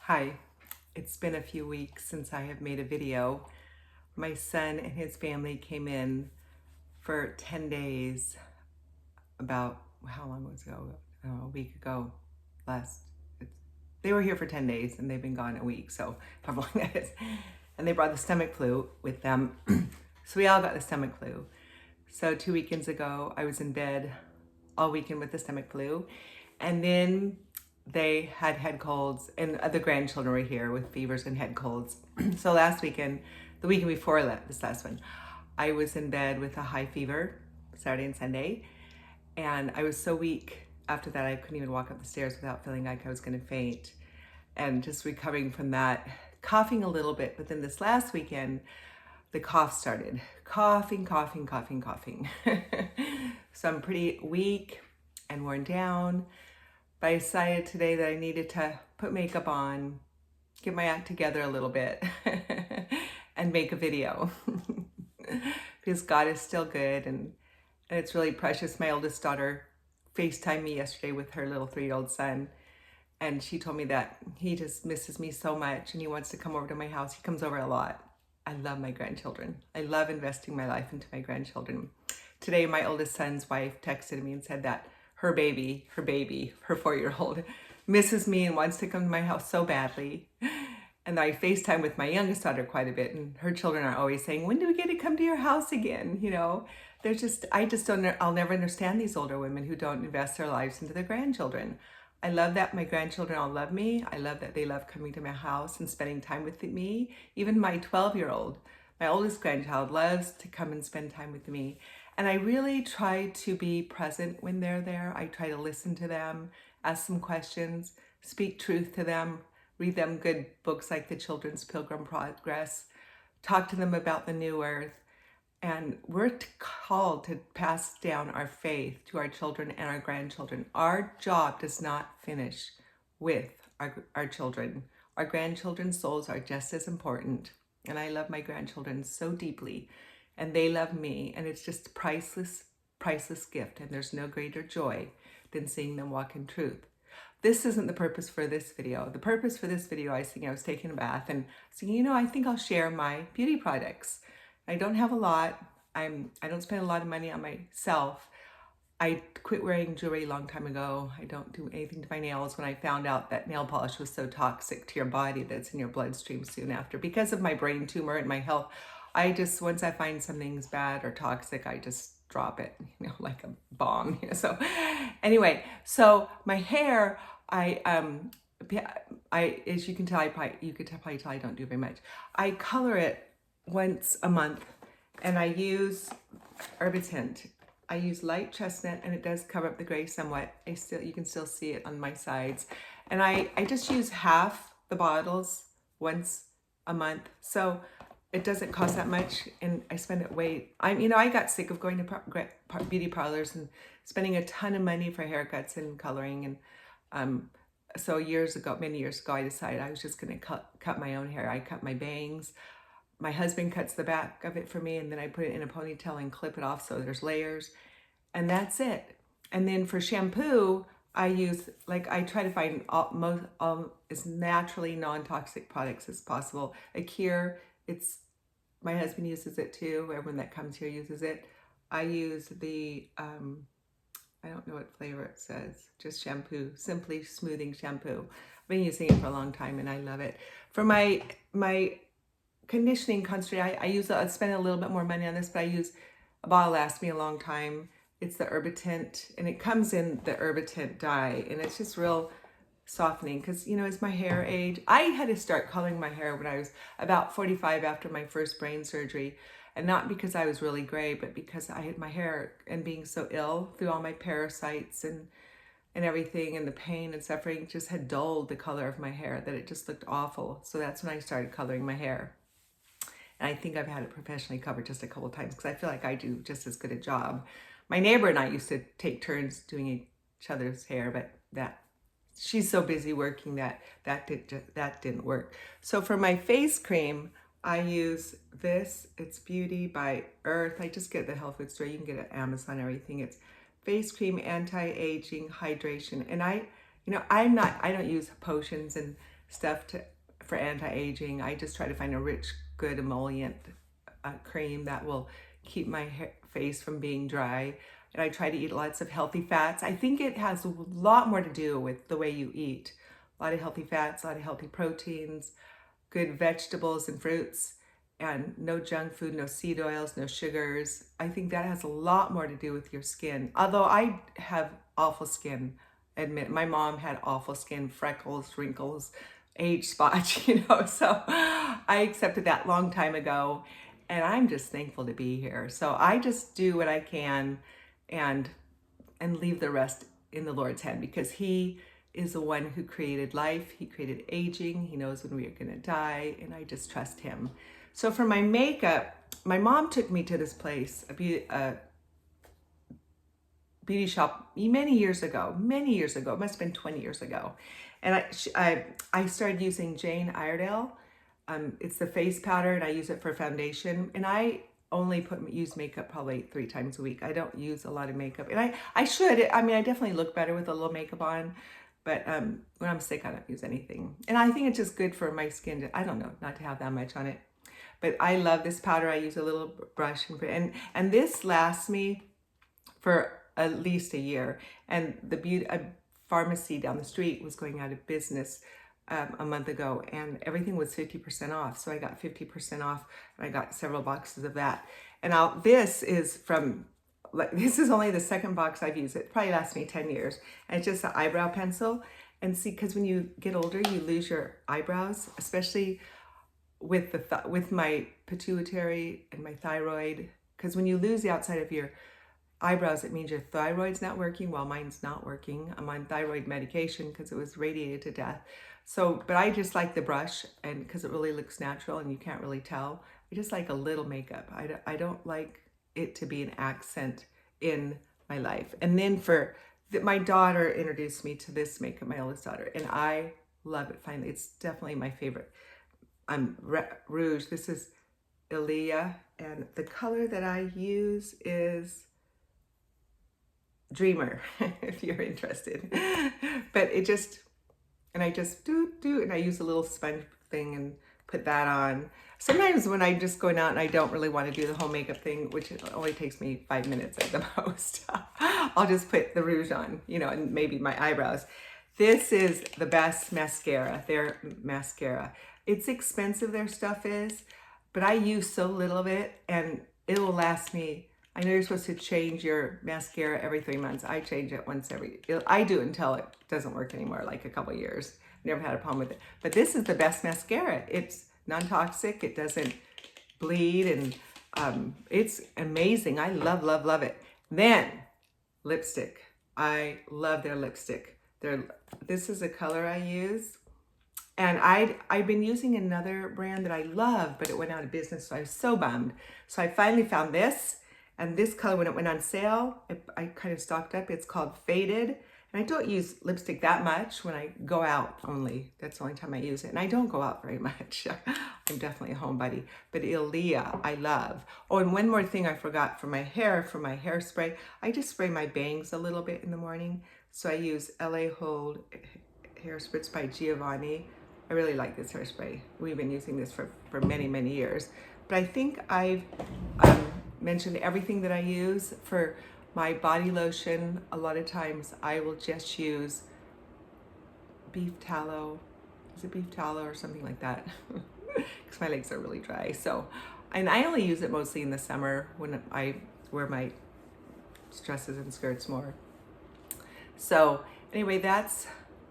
Hi, it's been a few weeks since I have made a video. My son and his family came in for 10 days about, how long was it ago? I don't know, a week ago, last, it's, they were here for 10 days and they've been gone a week, so however long that is. And they brought the stomach flu with them. So we all got the stomach flu. So 2 weekends ago, I was in bed all weekend with the stomach flu. And then they had head colds, and the grandchildren were here with fevers and head colds. So last weekend, the weekend before this last one, I was in bed with a high fever, Saturday and Sunday. And I was so weak after that, I couldn't even walk up the stairs without feeling like I was gonna faint. And just recovering from that, coughing a little bit. But then this last weekend, the cough started. Coughing. So I'm pretty weak and worn down. But I decided today that I needed to put makeup on, get my act together a little bit, and make a video. Because God is still good, and it's really precious. My oldest daughter FaceTimed me yesterday with her little 3-year-old son, and she told me that he just misses me so much and he wants to come over to my house. He comes over a lot. I love my grandchildren. I love investing my life into my grandchildren. Today, my oldest son's wife texted me and said that her baby, her 4-year-old, misses me and wants to come to my house so badly. And I FaceTime with my youngest daughter quite a bit, and her children are always saying, when do we get to come to your house again? You know, I'll never understand these older women who don't invest their lives into their grandchildren. I love that my grandchildren all love me. I love that they love coming to my house and spending time with me. Even my 12-year-old, my oldest grandchild, loves to come and spend time with me. And I really try to be present when they're there. I try to listen to them, ask them questions, speak truth to them, read them good books like The Children's Pilgrim Progress, talk to them about the new earth. And we're called to pass down our faith to our children and our grandchildren. Our job does not finish with our children. Our grandchildren's souls are just as important. And I love my grandchildren so deeply, and they love me. And it's just a priceless gift. And there's no greater joy than seeing them walk in truth. This isn't the purpose for this video. The purpose for this video, I was taking a bath and saying, I think I'll share my beauty products. I don't have a lot. I don't spend a lot of money on myself. I quit wearing jewelry a long time ago. I don't do anything to my nails when I found out that nail polish was so toxic to your body that it's in your bloodstream soon after. Because of my brain tumor and my health, once I find something's bad or toxic, I just drop it, like a bomb. So anyway, so my hair, as you can tell, you could probably tell I don't do very much. I color it once a month, and I use Herbitint. I use light chestnut, and it does cover up the gray somewhat. You can still see it on my sides. And I just use half the bottles once a month. So it doesn't cost that much, and I spend it I got sick of going to beauty parlors and spending a ton of money for haircuts and coloring. And so many years ago, I decided I was just gonna cut my own hair. I cut my bangs. My husband cuts the back of it for me, and then I put it in a ponytail and clip it off so there's layers, and that's it. And then for shampoo, I try to find as naturally non-toxic products as possible. Akir, my husband uses it too. Everyone that comes here uses it. I use the, I don't know what flavor it says, just shampoo, Simply Smoothing Shampoo. I've been using it for a long time and I love it. For my conditioning concentrate, I spend a little bit more money on this, but a bottle lasts me a long time. It's the Herbitint, and it comes in the Herbitint dye, and it's just real softening because, as my hair age, I had to start coloring my hair when I was about 45 after my first brain surgery. And not because I was really gray, but because I had my hair, and being so ill through all my parasites and everything, and the pain and suffering just had dulled the color of my hair, that it just looked awful. So that's when I started coloring my hair. And I think I've had it professionally covered just a couple of times because I feel like I do just as good a job. My neighbor and I used to take turns doing each other's hair, but she's so busy working that didn't work. So for my face cream, I use this. It's Beauty by Earth. I just get it at the health food store. You can get it at Amazon, everything. It's face cream, anti-aging, hydration. And I don't use potions and stuff for anti-aging. I just try to find a rich, good emollient cream that will keep my face from being dry. And I try to eat lots of healthy fats. I think it has a lot more to do with the way you eat. A lot of healthy fats, a lot of healthy proteins, good vegetables and fruits, and no junk food, no seed oils, no sugars. I think that has a lot more to do with your skin. Although I have awful skin, admit, my mom had awful skin, freckles, wrinkles, age spots, so I accepted that long time ago, and I'm just thankful to be here. So I just do what I can and leave the rest in the Lord's hand, because He is the one who created life. He created aging. He knows when we are going to die, and I just trust Him. So for my makeup, my mom took me to this place, a beauty shop many years ago. It must have been 20 years ago. And I started using Jane Iredale. It's the face powder, and I use it for foundation. And I only use makeup probably 3 times a week. I don't use a lot of makeup. And I should. I mean, I definitely look better with a little makeup on. But when I'm sick, I don't use anything. And I think it's just good for my skin I don't know, not to have that much on it. But I love this powder. I use a little brush. And this lasts me for at least a year. And a pharmacy down the street was going out of business a month ago, and everything was 50% off. So I got 50% off, and I got several boxes of that. And this is only the second box I've used. It probably lasts me 10 years. And it's just an eyebrow pencil. And see, because when you get older, you lose your eyebrows, especially with my pituitary and my thyroid. Because when you lose the outside of your eyebrows, it means your thyroid's not working. Well, mine's not working. I'm on thyroid medication because it was radiated to death. So, but I just like the brush, and because it really looks natural and you can't really tell. I just like a little makeup. I don't like it to be an accent in my life. And then my daughter introduced me to this makeup, my oldest daughter, and I love it. Finally, it's definitely my favorite. Rouge. This is Ilia, and the color that I use is Dreamer, if you're interested. But I just do, and I use a little sponge thing and put that on. Sometimes when I'm just going out and I don't really want to do the whole makeup thing, which only takes me 5 minutes at the most, I'll just put the rouge on, and maybe my eyebrows. This is the best mascara, their mascara. It's expensive, their stuff is, but I use so little of it, and it will last me. I know you're supposed to change your mascara every 3 months. I change it I do until it doesn't work anymore, like a couple of years. Never had a problem with it. But this is the best mascara. It's non-toxic. It doesn't bleed, and it's amazing. I love, love, love it. Then lipstick. I love their lipstick. This is a color I use. And I've been using another brand that I love, but it went out of business, so I was so bummed. So I finally found this. And this color, when it went on sale, I kind of stocked up. It's called Faded. And I don't use lipstick that much when I go out only. That's the only time I use it. And I don't go out very much. I'm definitely a homebody. But Ilia, I love. Oh, and one more thing I forgot for my hairspray. I just spray my bangs a little bit in the morning. So I use LA Hold Hair Spritz by Giovanni. I really like this hairspray. We've been using this for many, many years. But I think I've mentioned everything that I use. For my body lotion, a lot of times I will just use beef tallow. Is it beef tallow or something like that? Because my legs are really dry. So, and I only use it mostly in the summer when I wear my dresses and skirts more. So anyway, that's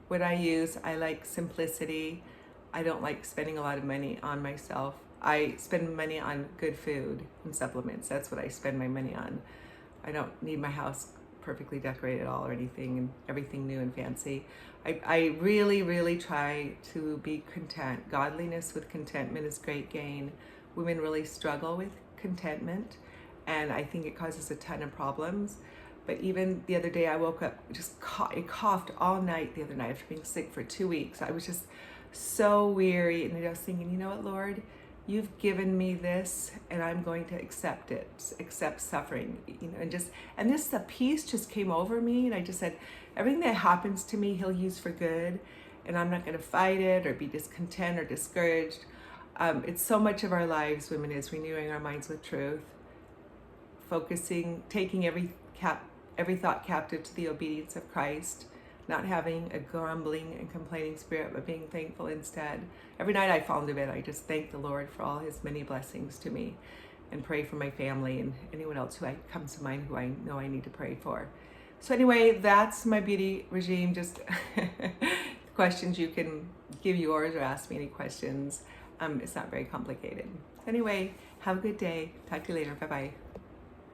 what I use. I like simplicity. I don't like spending a lot of money on myself. I spend money on good food and supplements. That's what I spend my money on. I don't need my house perfectly decorated at all or anything, and everything new and fancy. I really, really try to be content. Godliness with contentment is great gain. Women really struggle with contentment, and I think it causes a ton of problems. But even the other day, I woke up, I coughed all night the other night after being sick for 2 weeks. I was just so weary, and I was thinking, you know what, Lord? You've given me this, and I'm going to accept it, accept suffering, and the peace just came over me, and I just said, everything that happens to me, He'll use for good. and I'm not going to fight it or be discontent or discouraged. It's so much of our lives, women, is renewing our minds with truth, focusing, taking every thought captive to the obedience of Christ, not having a grumbling and complaining spirit, but being thankful instead. Every night I fall into bed, I just thank the Lord for all his many blessings to me, and pray for my family and anyone else who comes to mind who I know I need to pray for. So anyway, that's my beauty regime. Just questions, you can give yours or ask me any questions. It's not very complicated. Anyway, have a good day. Talk to you later. Bye-bye.